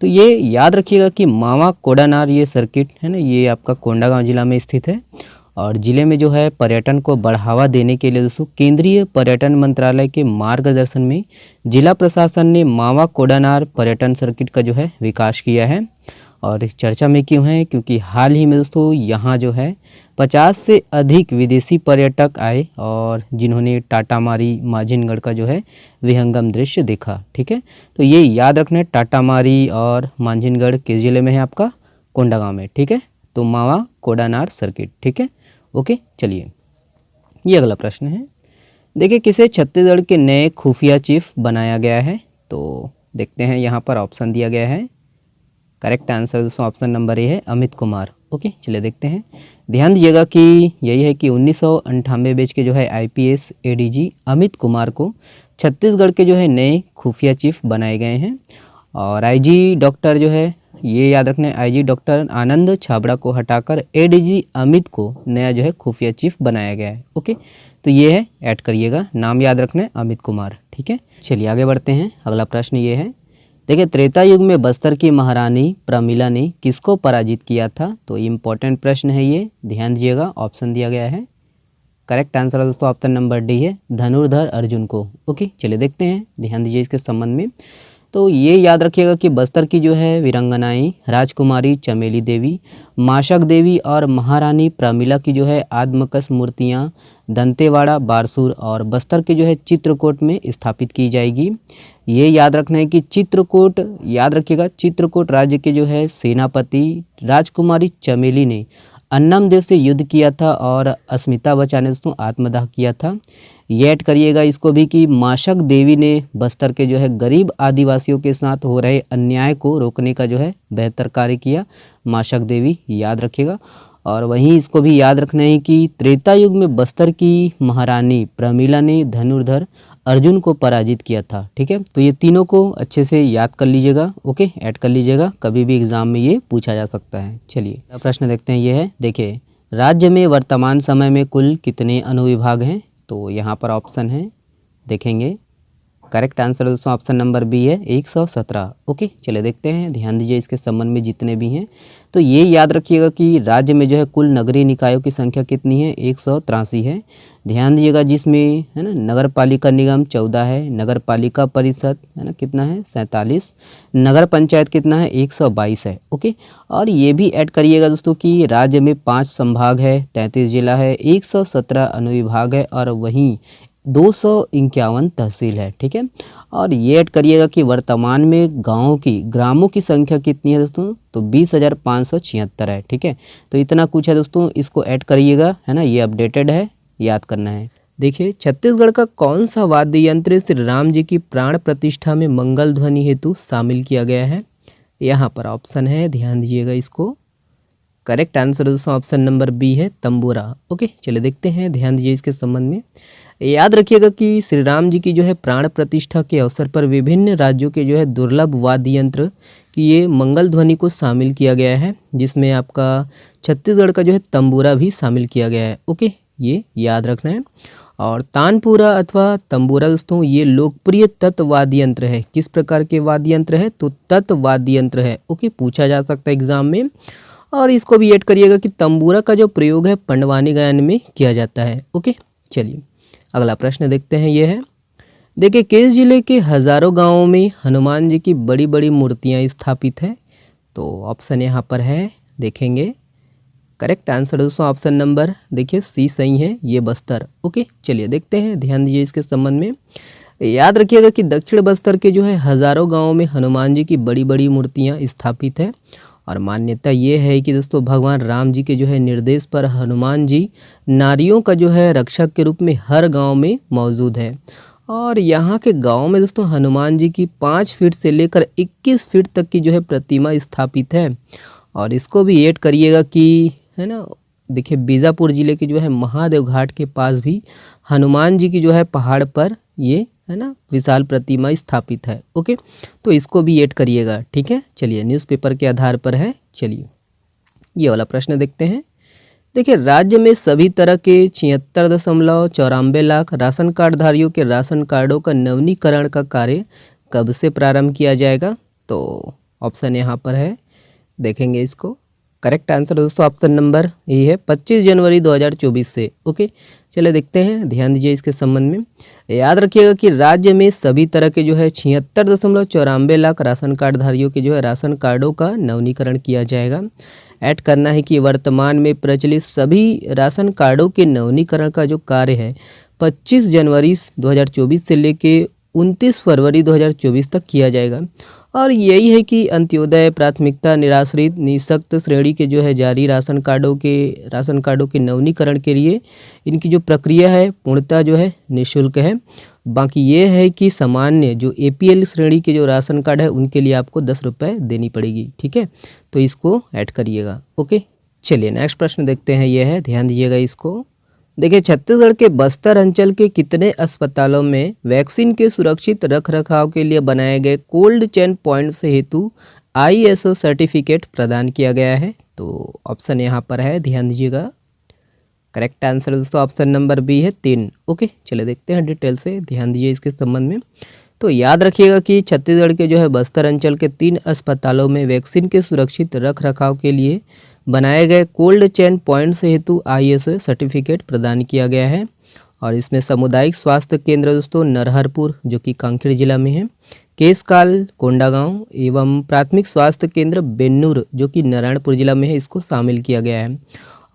तो ये याद रखिएगा कि मावा कोडानार ये सर्किट है ना, ये आपका कोंडागांव जिला में स्थित है। और ज़िले में जो है पर्यटन को बढ़ावा देने के लिए दोस्तों केंद्रीय पर्यटन मंत्रालय के मार्गदर्शन में जिला प्रशासन ने मावा कोडानार पर्यटन सर्किट का जो है विकास किया है। और चर्चा में क्यों है? क्योंकि हाल ही में दोस्तों यहाँ जो है 50 से अधिक विदेशी पर्यटक आए और जिन्होंने टाटामारी माजिनगढ़ का जो है विहंगम दृश्य देखा। ठीक है, तो ये याद रखना है, टाटामारी और माजिनगढ़ किस जिले में है? आपका कोंडागांव में। ठीक है, तो मावा कोडानार सर्किट। ठीक है, ओके, चलिए ये अगला प्रश्न है। देखिए किसे छत्तीसगढ़ के नए खुफिया चीफ बनाया गया है? तो देखते हैं, यहाँ पर ऑप्शन दिया गया है। करेक्ट आंसर दोस्तों ऑप्शन नंबर ए है, अमित कुमार। ओके, चलिए देखते हैं। ध्यान दीजिएगा कि यही है कि 1998 बैच के जो है IPS ADG अमित कुमार को छत्तीसगढ़ के जो है नए खुफिया चीफ बनाए गए हैं। और IG डॉक्टर जो है, ये याद रखना है, IG डॉक्टर आनंद छाबड़ा को हटाकर ADG अमित को नया जो है खुफिया चीफ बनाया गया है। ओके, तो ये है, ऐड करिएगा, नाम याद रखना है अमित कुमार। ठीक है, चलिए आगे बढ़ते हैं। अगला प्रश्न ये है, देखिए त्रेता युग में बस्तर की महारानी प्रमिला ने किसको पराजित किया था? तो इम्पोर्टेंट प्रश्न है ये, ध्यान दीजिएगा, ऑप्शन दिया गया है। करेक्ट आंसर दोस्तों ऑप्शन नंबर डी है, धनुर्धर अर्जुन को। ओके, चलिए देखते हैं, ध्यान दीजिए इसके संबंध में। तो ये याद रखिएगा कि बस्तर की जो है वीरांगनाएं राजकुमारी चमेली देवी, माशक देवी और महारानी प्रमिला की जो है आत्मकस मूर्तियां दंतेवाड़ा, बारसूर और बस्तर के जो है चित्रकूट में स्थापित की जाएगी। ये याद रखना है कि चित्रकूट, याद रखिएगा, चित्रकूट राज्य के जो है सेनापति राजकुमारी चमेली ने अन्नम देव से युद्ध किया था और अस्मिता बचा ने दोस्तों आत्मदाह किया था। ये ऐड करिएगा इसको भी कि माशक देवी ने बस्तर के जो है गरीब आदिवासियों के साथ हो रहे अन्याय को रोकने का जो है बेहतर कार्य किया, माशक देवी, याद रखिएगा। और वहीं इसको भी याद रखना है कि त्रेता युग में बस्तर की महारानी प्रमिला ने धनुर्धर अर्जुन को पराजित किया था। ठीक है, तो ये तीनों को अच्छे से याद कर लीजिएगा। ओके, ऐड कर लीजिएगा, कभी भी एग्जाम में ये पूछा जा सकता है। चलिए प्रश्न देखते हैं। ये है, देखिए राज्य में वर्तमान समय में कुल कितने अनुविभाग हैं? तो यहाँ पर ऑप्शन है, देखेंगे। करेक्ट आंसर दोस्तों ऑप्शन नंबर बी है, 117। ओके, चलिए देखते हैं, ध्यान दीजिए इसके संबंध में जितने भी हैं। तो ये याद रखिएगा कि राज्य में जो है कुल नगरीय निकायों की संख्या कितनी है? 183 है। ध्यान दीजिएगा, जिसमें है ना नगर पालिका निगम 14 है, नगर पालिका परिषद है ना कितना है? 47, नगर पंचायत कितना है? 122 है। ओके, और ये भी ऐड करिएगा दोस्तों कि राज्य में 5 संभाग है, 33 जिला है, 117 अनुविभाग है और वहीं 251 तहसील है। ठीक है, और ये ऐड करिएगा कि वर्तमान में ग्रामों की संख्या कितनी है दोस्तों? तो 20,576 है। ठीक है, तो इतना कुछ है दोस्तों, इसको ऐड करिएगा, है ना, ये अपडेटेड है, याद करना है। देखिए छत्तीसगढ़ का कौन सा वाद्य यंत्र श्री राम जी की प्राण प्रतिष्ठा में मंगल ध्वनि हेतु शामिल किया गया है? यहाँ पर ऑप्शन है, ध्यान दीजिएगा इसको। करेक्ट आंसर दोस्तों ऑप्शन नंबर बी है, तंबूरा। ओके, चलिए देखते हैं, ध्यान दीजिए इसके संबंध में। याद रखिएगा कि श्री राम जी की जो है प्राण प्रतिष्ठा के अवसर पर विभिन्न राज्यों के जो है दुर्लभ वाद्य यंत्र की ये मंगल ध्वनि को शामिल किया गया है, जिसमें आपका छत्तीसगढ़ का जो है तंबूरा भी शामिल किया गया है। ओके, ये याद रखना है। और तानपुरा अथवा तंबूरा दोस्तों ये लोकप्रिय तत्व वाद्य यंत्र है। किस प्रकार के वाद्य यंत्र है? तो तत्व वाद्य यंत्र है। ओके, पूछा जा सकता है एग्जाम में। और इसको भी ऐड करिएगा कि तंबूरा का जो प्रयोग है पंडवानी गायन में किया जाता है। ओके, चलिए अगला प्रश्न देखते हैं। ये है, देखिए किस जिले के हजारों गांवों में हनुमान जी की बड़ी बड़ी मूर्तियां स्थापित है? तो ऑप्शन यहाँ पर है, देखेंगे। करेक्ट आंसर दोस्तों ऑप्शन नंबर देखिए सी सही है, ये बस्तर। ओके, चलिए देखते हैं, ध्यान दीजिए इसके संबंध में। याद रखिएगा कि दक्षिण बस्तर के जो है हजारों गांवों में हनुमान जी की बड़ी बड़ी मूर्तियां स्थापित है। और मान्यता ये है कि दोस्तों भगवान राम जी के जो है निर्देश पर हनुमान जी नारियों का जो है रक्षक के रूप में हर गांव में मौजूद है। और यहाँ के गांव में दोस्तों हनुमान जी की 5 फीट से लेकर 21 फीट तक की जो है प्रतिमा स्थापित है। और इसको भी ऐड करिएगा कि है ना, देखिए बीजापुर जिले के जो है महादेव घाट के पास भी हनुमान जी की जो है पहाड़ पर ये है ना विशाल प्रतिमा स्थापित है। ओके, तो इसको भी ऐड करिएगा, ठीक है। चलिए न्यूज़पेपर के आधार पर है। चलिए ये वाला प्रश्न देखते हैं। देखिए राज्य में सभी तरह के 76.94 लाख राशन कार्ड धारियों के राशन कार्डों का नवीनीकरण का कार्य कब से प्रारंभ किया जाएगा? तो ऑप्शन यहाँ पर है, देखेंगे इसको। करेक्ट आंसर दोस्तों ऑप्शन नंबर ये है, 25 जनवरी 2024 से। ओके, चलिए देखते हैं, ध्यान दीजिए इसके संबंध में। याद रखिएगा कि राज्य में सभी तरह के जो है 76.94 लाख राशन कार्ड धारियों के जो है राशन कार्डों का नवीनीकरण किया जाएगा। ऐड करना है कि वर्तमान में प्रचलित सभी राशन कार्डों के नवीनीकरण का जो कार्य है 25 जनवरी 2024 से लेके 29 फरवरी 2024 तक किया जाएगा। और यही है कि अंत्योदय, प्राथमिकता, निराश्रित, निःशक्त श्रेणी के जो है जारी राशन कार्डों के नवीनीकरण के लिए इनकी जो प्रक्रिया है पूर्णतः जो है निःशुल्क है। बाकी ये है कि सामान्य जो APL श्रेणी के जो राशन कार्ड है उनके लिए आपको 10 रुपये देनी पड़ेगी, ठीक है। तो इसको ऐड करिएगा। ओके, चलिए नेक्स्ट प्रश्न देखते हैं। ये है, ध्यान दीजिएगा इसको। देखिए छत्तीसगढ़ के बस्तर अंचल के कितने अस्पतालों में वैक्सीन के सुरक्षित रखरखाव के लिए बनाए गए कोल्ड चेन पॉइंट्स हेतु ISO सर्टिफिकेट प्रदान किया गया है? तो ऑप्शन यहाँ पर है, ध्यान दीजिएगा। करेक्ट आंसर दोस्तों ऑप्शन नंबर बी है, 3। ओके, चले देखते हैं डिटेल से, ध्यान दीजिए इसके संबंध में। तो याद रखिएगा कि छत्तीसगढ़ के जो है बस्तर अंचल के 3 अस्पतालों में वैक्सीन के सुरक्षित रखरखाव के लिए बनाए गए कोल्ड चेन पॉइंट्स हेतु ISO सर्टिफिकेट प्रदान किया गया है। और इसमें सामुदायिक स्वास्थ्य केंद्र दोस्तों नरहरपुर जो कि कांकेर जिला में है, केशकाल कोंडागांव एवं प्राथमिक स्वास्थ्य केंद्र बेन्नूर जो कि नारायणपुर जिला में है, इसको शामिल किया गया है।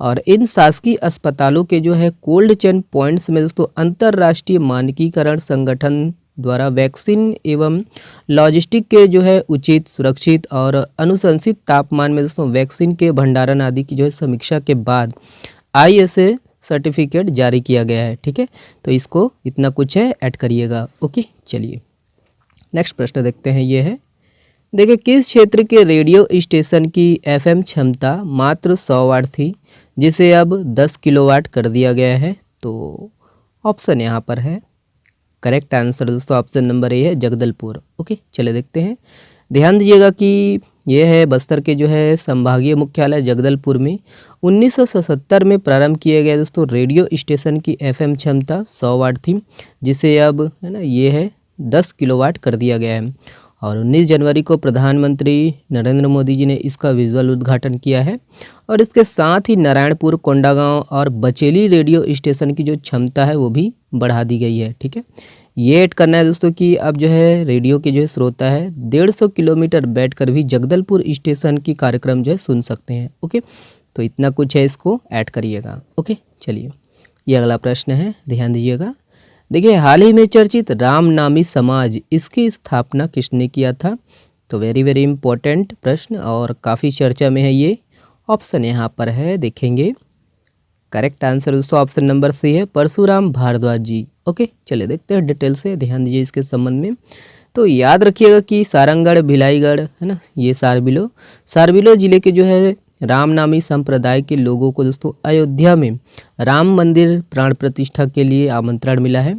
और इन शासकीय अस्पतालों के जो है कोल्ड चेन पॉइंट्स में दोस्तों अंतर्राष्ट्रीय मानकीकरण संगठन द्वारा वैक्सीन एवं लॉजिस्टिक के जो है उचित, सुरक्षित और अनुशंसित तापमान में दोस्तों वैक्सीन के भंडारण आदि की जो है समीक्षा के बाद ISO सर्टिफिकेट जारी किया गया है, ठीक है। तो इसको इतना कुछ है, ऐड करिएगा। ओके, चलिए नेक्स्ट प्रश्न देखते हैं। ये है, देखिए किस क्षेत्र के रेडियो स्टेशन की FM क्षमता मात्र 100 वाट थी जिसे अब 10 किलोवाट कर दिया गया है? तो ऑप्शन यहाँ पर है, करेक्ट आंसर दोस्तों ऑप्शन नंबर ए है, जगदलपुर। ओके, चले देखते हैं। ध्यान दीजिएगा कि यह है बस्तर के जो है संभागीय मुख्यालय जगदलपुर में 1977 में प्रारंभ किए गए दोस्तों रेडियो स्टेशन की FM क्षमता 100 वाट थी, जिसे अब है ना ये है 10 किलोवाट कर दिया गया है। और 19 जनवरी को प्रधानमंत्री नरेंद्र मोदी जी ने इसका विजुअल उद्घाटन किया है। और इसके साथ ही नारायणपुर, कोंडागांव और बचेली रेडियो स्टेशन की जो क्षमता है वो भी बढ़ा दी गई है, ठीक है। ये ऐड करना है दोस्तों कि अब जो है रेडियो के जो है श्रोता है 150 किलोमीटर बैठकर भी जगदलपुर स्टेशन की कार्यक्रम जो है सुन सकते हैं। ओके, तो इतना कुछ है, इसको ऐड करिएगा। ओके, चलिए ये अगला प्रश्न है, ध्यान दीजिएगा। देखिए हाल ही में चर्चित रामनामी समाज, इसकी स्थापना किसने किया था? तो वेरी वेरी इंपॉर्टेंट प्रश्न और काफ़ी चर्चा में है ये। ऑप्शन यहाँ पर है, देखेंगे। करेक्ट आंसर दोस्तों ऑप्शन नंबर सी है, परशुराम भारद्वाज जी। ओके, चलिए देखते हैं डिटेल से, ध्यान दीजिए इसके संबंध में। तो याद रखिएगा कि सारंगगढ़, भिलाईगढ़ है ना, ये सारबिलो जिले के जो है रामनामी संप्रदाय के लोगों को दोस्तों अयोध्या में राम मंदिर प्राण प्रतिष्ठा के लिए आमंत्रण मिला है।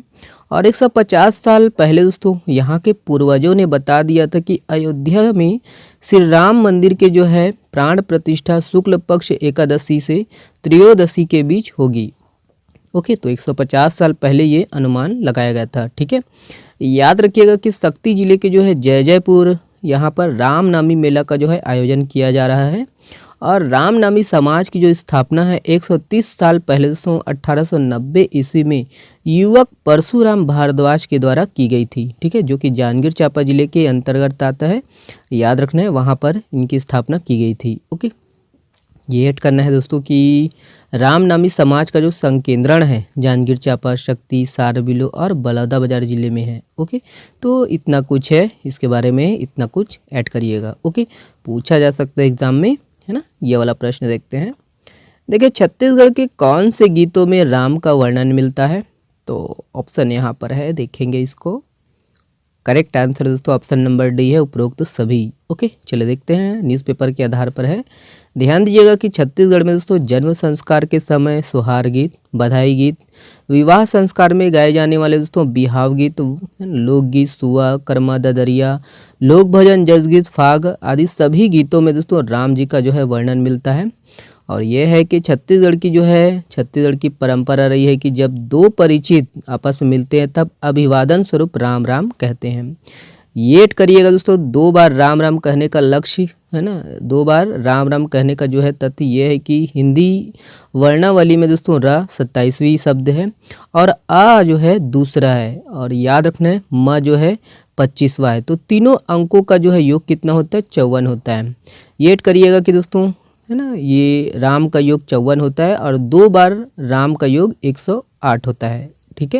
और 150 साल पहले दोस्तों यहाँ के पूर्वजों ने बता दिया था कि अयोध्या में श्री राम मंदिर के जो है प्राण प्रतिष्ठा शुक्ल पक्ष एकादशी से त्रयोदशी के बीच होगी। ओके, तो 150 साल पहले ये अनुमान लगाया गया था। ठीक है, याद रखिएगा कि शक्ति जिले के जो है जयपुर, यहाँ पर रामनामी मेला का जो है आयोजन किया जा रहा है। और रामनामी समाज की जो स्थापना है 130 साल पहले दोस्तों 1890 ईस्वी में युवक परशुराम भारद्वाज के द्वारा की गई थी। ठीक है, जो कि जांजगीर चांपा जिले के अंतर्गत आता है, याद रखना है, वहाँ पर इनकी स्थापना की गई थी। ओके, ये ऐड करना है दोस्तों कि रामनामी समाज का जो संकेंद्रण है जांजगीर चांपा, शक्ति, सारबिलो और बलौदाबाजार जिले में है। ओके, तो इतना कुछ है इसके बारे में, इतना कुछ ऐड करिएगा। ओके, पूछा जा सकता है एग्जाम में, है ना। ये वाला प्रश्न देखते हैं। देखिए, छत्तीसगढ़ के कौन से गीतों में राम का वर्णन मिलता है? तो ऑप्शन यहाँ पर है, देखेंगे इसको। करेक्ट आंसर दोस्तों ऑप्शन नंबर डी है, उपरोक्त तो सभी। ओके, चलिए देखते हैं, न्यूज़पेपर के आधार पर है। ध्यान दीजिएगा कि छत्तीसगढ़ में दोस्तों जन्म संस्कार के समय सुहार गीत, बधाई गीत, विवाह संस्कार में गाए जाने वाले दोस्तों बिहाव गीत, लोकगीत, सुआ, कर्मा ददरिया, लोक भजन, जसगीत, फाग आदि सभी गीतों में दोस्तों राम जी का जो है वर्णन मिलता है। और यह है कि छत्तीसगढ़ की परंपरा रही है कि जब दो परिचित आपस में मिलते हैं तब अभिवादन स्वरूप राम राम कहते हैं। ये करिएगा दोस्तों, 2 बार राम राम कहने का लक्ष्य है ना, 2 बार राम राम कहने का जो है तथ्य ये है कि हिंदी वर्णावली में दोस्तों र 27वीं शब्द है और आ जो है दूसरा है, और याद रखना है म जो है 25वां है। तो तीनों अंकों का जो है योग कितना होता है? 54 होता है। ये करिएगा कि दोस्तों है ना, ये राम का योग 54 होता है और 2 बार राम का योग 108 होता है। ठीक है,